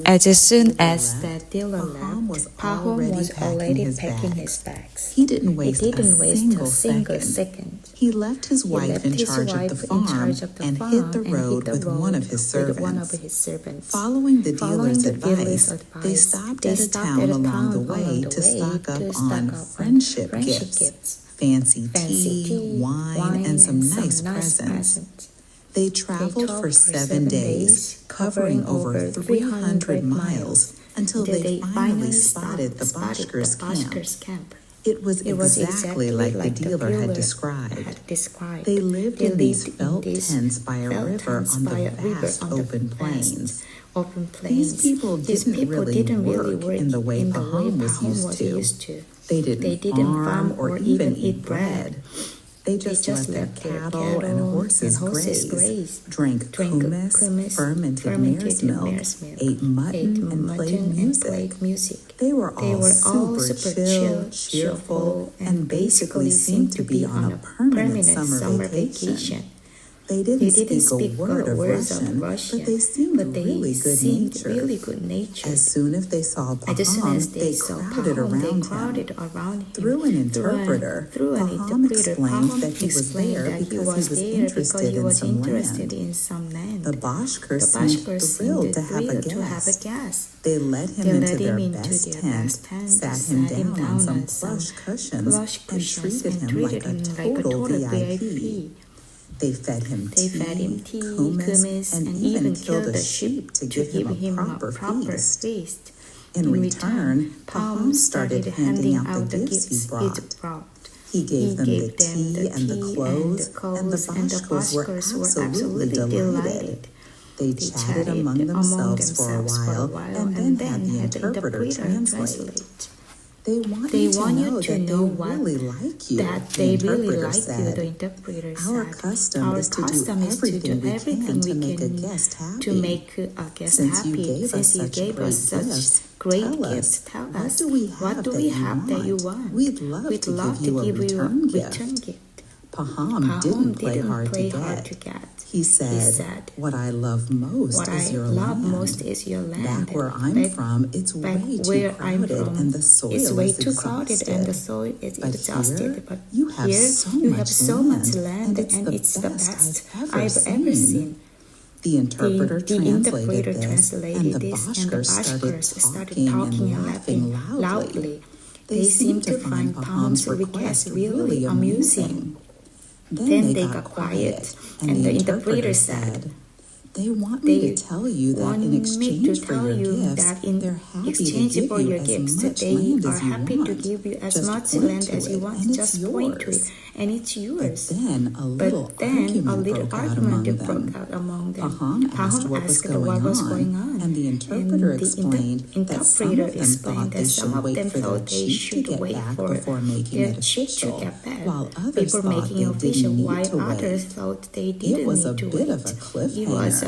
As soon as the dealer Pahom left, Pahom was already packing his bags. He didn't waste a single second. He left his wife in charge of the farm and hit the road with one of his servants. Following the dealer's advice, they stopped at a town along the way to stock up on friendship gifts, fancy tea, wine, and some nice presents. They traveled for 7 days, covering over 300 miles, until they finally spotted the Bashkirs camp. It was exactly like the dealer had described. They lived in these felt tents by a river on the vast open plains. These people didn't really work in the way Pahom was used to. They didn't farm or even eat bread. They just let their cattle and horses graze, drank kumiss, fermented mare's milk, ate mutton, and played music. They were all super chill, cheerful, and basically seemed to be on a permanent summer vacation. They didn't speak a word of Russian, but they seemed really good natured. As soon as they saw Pahom, they crowded around him. Through an interpreter, Pahom explained that he was there because he was interested in some land. The Bashkirs seemed thrilled to have a guest. They led him into their best tent, sat him down on some plush cushions, and treated him like a total VIP. They fed him tea, kumiss, and even killed a sheep to give him a proper feast. In return, Pahom started handing out the gifts he brought. He gave them the tea and the clothes, and the Bashkirs were absolutely delighted. They chatted among themselves for a while and then had the interpreter translate. They want you to know that they really like you, the interpreter said. Our custom is to do everything we can to make a guest happy. Since you gave us such great gifts, tell us, what do we have that you want? We'd love to give you a return gift. Pahom didn't play hard to get. He said, what I love most is your land. Back where I'm from, it's way too crowded and the soil is exhausted. But you have so much land and it's the best I've ever seen. The interpreter translated this, and the Bashkirs started talking and laughing loudly. They seemed to find Pahom's request really amusing. Then they got quiet, and the interpreter said, They want me to tell you that in exchange for your gifts, they're happy to give you as much land as you want. Just point to it, and it's yours. But then a little argument broke out among them. Pahom asked what was going on, and the interpreter explained that some of them thought they should wait for their chick to get back, while others thought they didn't need to wait. It was a bit of a cliffhanger.